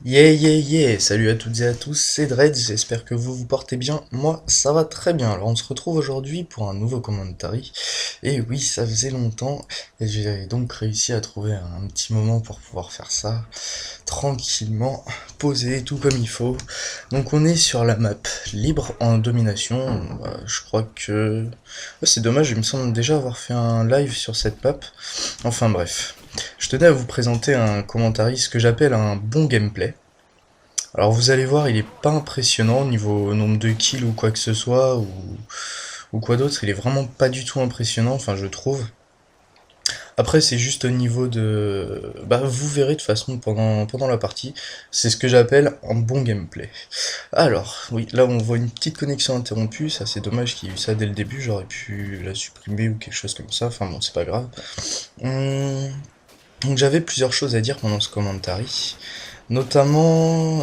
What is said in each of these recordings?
Yeah yeah yeah, salut à toutes et à tous, c'est Dread, j'espère que vous vous portez bien, moi ça va très bien. Alors on se retrouve aujourd'hui pour un nouveau commentary, et oui ça faisait longtemps, et j'ai donc réussi à trouver un petit moment pour pouvoir faire ça, tranquillement, posé, tout comme il faut. Donc on est sur la map libre en domination, je crois que... Ouais, c'est dommage, il me semble déjà avoir fait un live sur cette map, enfin bref. Je tenais à vous présenter un commentary, ce que j'appelle un bon gameplay. Alors vous allez voir, il est pas impressionnant au niveau nombre de kills ou quoi que ce soit, ou quoi d'autre, il est vraiment pas du tout impressionnant, enfin je trouve. Après c'est juste au niveau de... Bah vous verrez de toute façon pendant la partie, c'est ce que j'appelle un bon gameplay. Alors, oui, là on voit une petite connexion interrompue, ça c'est dommage qu'il y ait eu ça dès le début, j'aurais pu la supprimer ou quelque chose comme ça, enfin bon c'est pas grave. Hum, Donc j'avais plusieurs choses à dire pendant ce commentary. Notamment,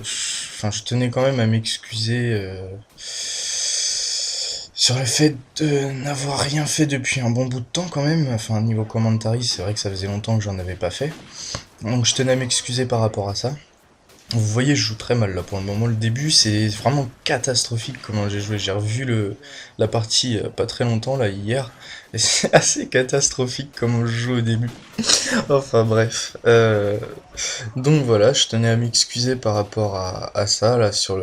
enfin, je tenais quand même à m'excuser sur le fait de n'avoir rien fait depuis un bon bout de temps quand même. Enfin, niveau commentary, c'est vrai que ça faisait longtemps que j'en avais pas fait. Donc je tenais à m'excuser par rapport à ça. Vous voyez, je joue très mal là pour le moment. Le début, c'est vraiment catastrophique comment j'ai joué. J'ai revu la partie pas très longtemps là hier, et c'est assez catastrophique comment je joue au début. Enfin bref. Donc voilà, je tenais à m'excuser par rapport à ça, là, sur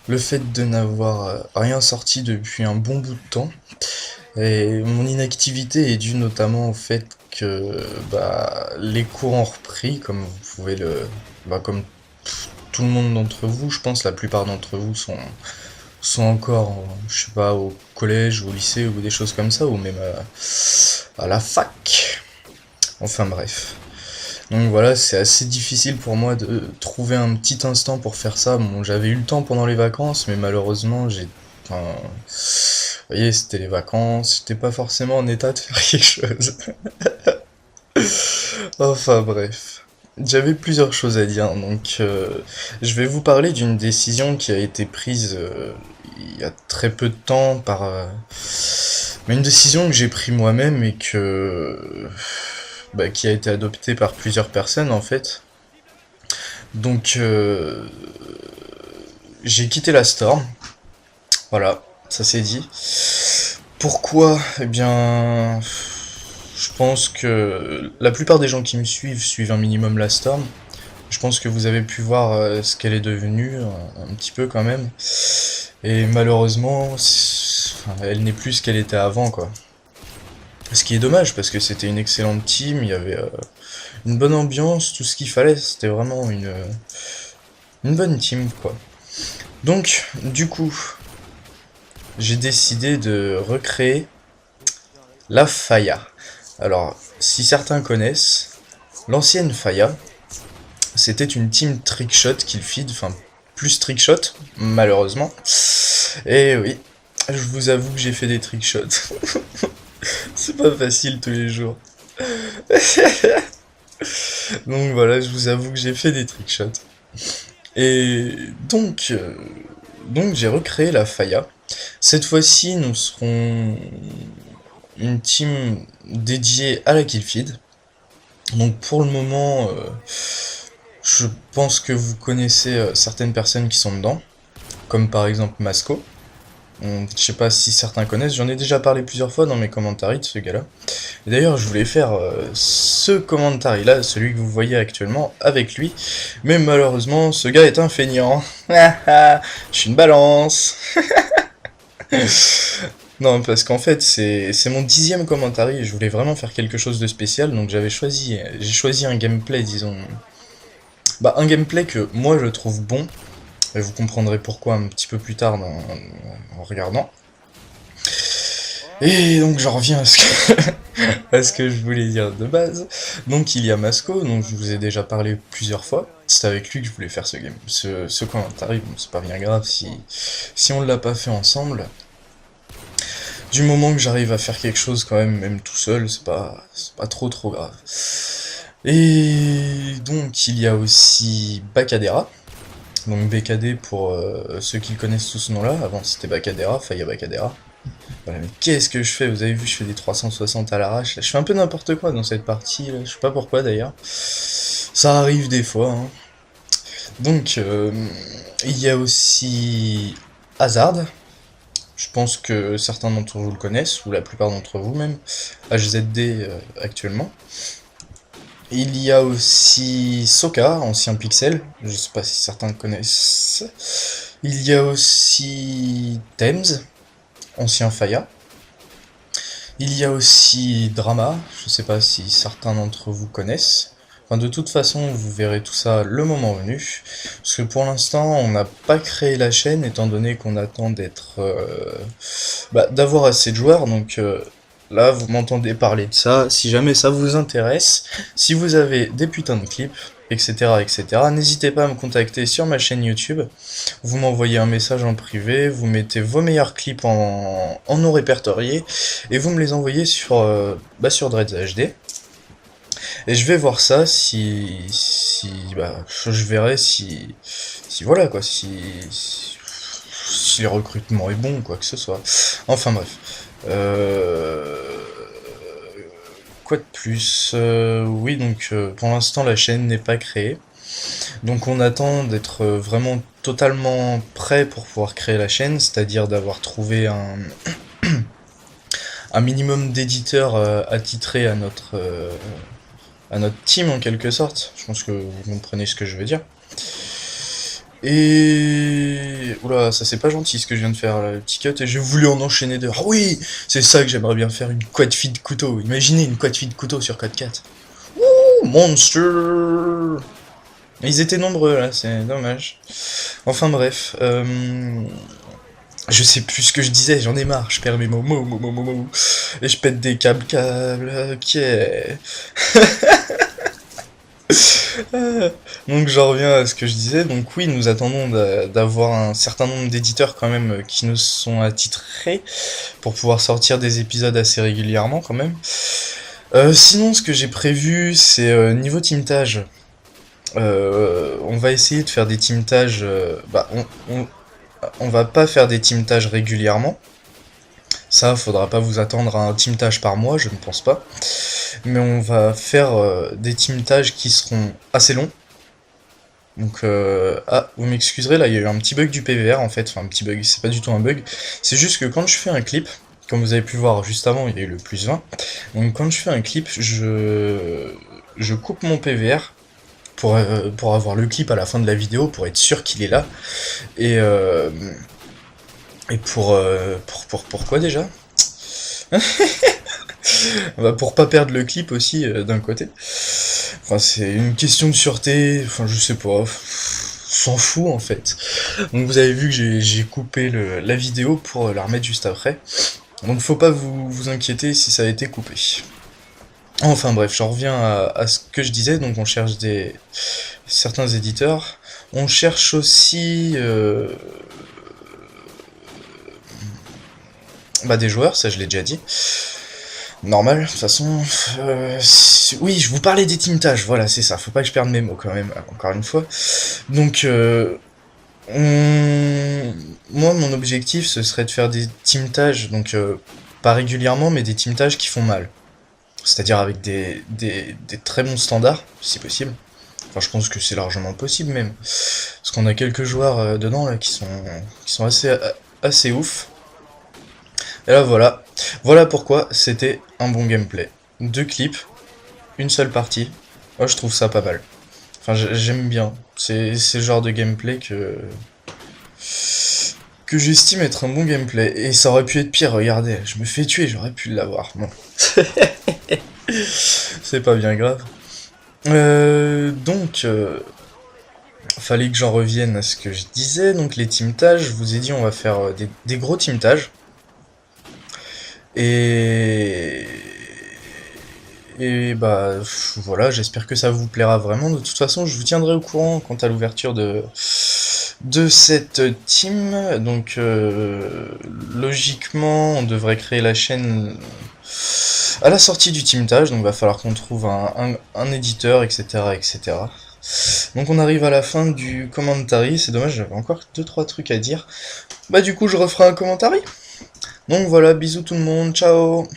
le fait de n'avoir rien sorti depuis un bon bout de temps. Et mon inactivité est due notamment au fait que bah, les cours ont repris, comme vous pouvez le... Bah, comme tout le monde d'entre vous, je pense la plupart d'entre vous sont encore, je sais pas, au collège ou au lycée ou des choses comme ça, ou même à la fac. Enfin bref. Donc voilà, c'est assez difficile pour moi de trouver un petit instant pour faire ça. Bon, j'avais eu le temps pendant les vacances, mais malheureusement, enfin, vous voyez, c'était les vacances, j'étais pas forcément en état de faire quelque chose. Enfin bref. J'avais plusieurs choses à dire, donc je vais vous parler d'une décision qui a été prise il y a très peu de temps mais une décision que j'ai prise moi-même et qui a été adoptée par plusieurs personnes en fait. Donc j'ai quitté la Storm, voilà, ça c'est dit. Pourquoi? Eh bien, je pense que la plupart des gens qui me suivent un minimum la Storm. Je pense que vous avez pu voir ce qu'elle est devenue, un petit peu quand même. Et malheureusement, enfin, elle n'est plus ce qu'elle était avant, quoi. Ce qui est dommage, parce que c'était une excellente team, il y avait une bonne ambiance, tout ce qu'il fallait, c'était vraiment une bonne team, quoi. Donc, du coup, j'ai décidé de recréer la Faya. Alors, si certains connaissent, l'ancienne Faya, c'était une team trickshot kill feed, enfin plus trickshot, malheureusement. Et oui, je vous avoue que j'ai fait des trickshots. C'est pas facile tous les jours. Donc voilà, je vous avoue que j'ai fait des trickshots. Et donc j'ai recréé la Faya. Cette fois-ci, nous serons une team dédiée à la kill feed. Donc pour le moment, je pense que vous connaissez certaines personnes qui sont dedans, comme par exemple Masco. Je sais pas si certains connaissent, j'en ai déjà parlé plusieurs fois dans mes commentaires de ce gars-là. Et d'ailleurs, je voulais faire ce commentary-là, celui que vous voyez actuellement, avec lui. Mais malheureusement, ce gars est un feignant. Je suis une balance. Non, parce qu'en fait, c'est mon 10e commentary et je voulais vraiment faire quelque chose de spécial, donc j'ai choisi un gameplay, disons, bah un gameplay que moi je trouve bon, et vous comprendrez pourquoi un petit peu plus tard en regardant. Et donc j'en reviens à ce que je voulais dire de base. Donc il y a Masco, dont je vous ai déjà parlé plusieurs fois. C'est avec lui que je voulais faire ce commentaire. Bon, c'est pas bien grave si on l'a pas fait ensemble. Du moment que j'arrive à faire quelque chose quand même tout seul, c'est pas trop grave. Et donc il y a aussi Bacadera. Donc BKD pour ceux qui connaissent sous ce nom-là. Avant c'était Bacadera, Faya Bacadera. Voilà, mais qu'est-ce que je fais? Vous avez vu, je fais des 360 à l'arrache. Je fais un peu n'importe quoi dans cette partie, là. Je sais pas pourquoi d'ailleurs. Ça arrive des fois, hein. Donc, il y a aussi Hazard. Je pense que certains d'entre vous le connaissent, ou la plupart d'entre vous même. HZD actuellement. Il y a aussi Soka, ancien Pixel. Je sais pas si certains le connaissent. Il y a aussi Thames, ancien Faya. Il y a aussi Drama, je sais pas si certains d'entre vous connaissent. Enfin, de toute façon, vous verrez tout ça le moment venu. Parce que pour l'instant, on n'a pas créé la chaîne, étant donné qu'on attend d'avoir assez de joueurs. Donc là, vous m'entendez parler de ça. Si jamais ça vous intéresse, si vous avez des putains de clips, etc., etc., n'hésitez pas à me contacter sur ma chaîne YouTube. Vous m'envoyez un message en privé, vous mettez vos meilleurs clips en non répertoriés, et vous me les envoyez sur Dreads HD. Et je vais voir ça je verrai si voilà quoi, si le recrutement est bon, quoi que ce soit. Enfin bref. Quoi de plus? Oui, donc pour l'instant la chaîne n'est pas créée. Donc on attend d'être vraiment totalement prêt pour pouvoir créer la chaîne, c'est-à-dire d'avoir trouvé un minimum d'éditeurs attitrés à notre team en quelque sorte. Je pense que vous comprenez ce que je veux dire. Et... Oula, ça c'est pas gentil ce que je viens de faire, là, le petit cut, et j'ai voulu en enchaîner deux. Ah oui, c'est ça que j'aimerais bien faire, une quad feed couteau. Imaginez une quad feed couteau sur Code 4. Ouh, monster. Ils étaient nombreux là, c'est dommage. Enfin bref, je sais plus ce que je disais, j'en ai marre, je perds mes mots, et je pète des câbles, ok. Donc j'en reviens à ce que je disais, donc oui, nous attendons d'avoir un certain nombre d'éditeurs quand même qui nous sont attitrés pour pouvoir sortir des épisodes assez régulièrement quand même. Sinon, ce que j'ai prévu, c'est niveau teamtage. On va essayer de faire des teamtages. On va pas faire des teamtages régulièrement. Ça, faudra pas vous attendre à un teamtage par mois, je ne pense pas. Mais on va faire des teamtages qui seront assez longs. Donc, vous m'excuserez, là, il y a eu un petit bug du PVR en fait. Enfin, un petit bug, c'est pas du tout un bug. C'est juste que quand je fais un clip, comme vous avez pu voir juste avant, il y a eu le +20. Donc, quand je fais un clip, je coupe mon PVR pour avoir le clip à la fin de la vidéo, pour être sûr qu'il est là. Et, euh, et pour quoi déjà? Pour pas perdre le clip aussi, d'un côté. Enfin, c'est une question de sûreté, enfin, je sais pas. S'en fout en fait. Donc vous avez vu que j'ai coupé la vidéo pour la remettre juste après. Donc faut pas vous inquiéter si ça a été coupé. Enfin bref, j'en reviens à ce que je disais, donc on cherche certains éditeurs. On cherche aussi des joueurs, ça je l'ai déjà dit. Normal, de toute façon. Oui, je vous parlais des teamtages, voilà, c'est ça. Faut pas que je perde mes mots quand même, encore une fois. Donc, moi, mon objectif, ce serait de faire des teamtages, donc pas régulièrement, mais des teamtages qui font mal. C'est-à-dire avec des très bons standards, si possible. Enfin, je pense que c'est largement possible même. Parce qu'on a quelques joueurs dedans là qui sont assez ouf. Et là voilà. Voilà pourquoi c'était un bon gameplay. 2 clips, une seule partie. Moi je trouve ça pas mal. Enfin j'aime bien. C'est le genre de gameplay que j'estime être un bon gameplay. Et ça aurait pu être pire, regardez. Je me fais tuer, j'aurais pu l'avoir. Bon. C'est pas bien grave. Donc, fallait que j'en revienne à ce que je disais. Donc les teamtages, je vous ai dit on va faire des gros teamtages. Et voilà, j'espère que ça vous plaira vraiment. De toute façon, je vous tiendrai au courant quant à l'ouverture de cette team. Donc logiquement, on devrait créer la chaîne à la sortie du teamtage, donc va falloir qu'on trouve un éditeur, etc., etc. Donc on arrive à la fin du commentary, c'est dommage, j'avais encore 2-3 trucs à dire. Du coup je referai un commentary. Donc voilà, bisous tout le monde, ciao.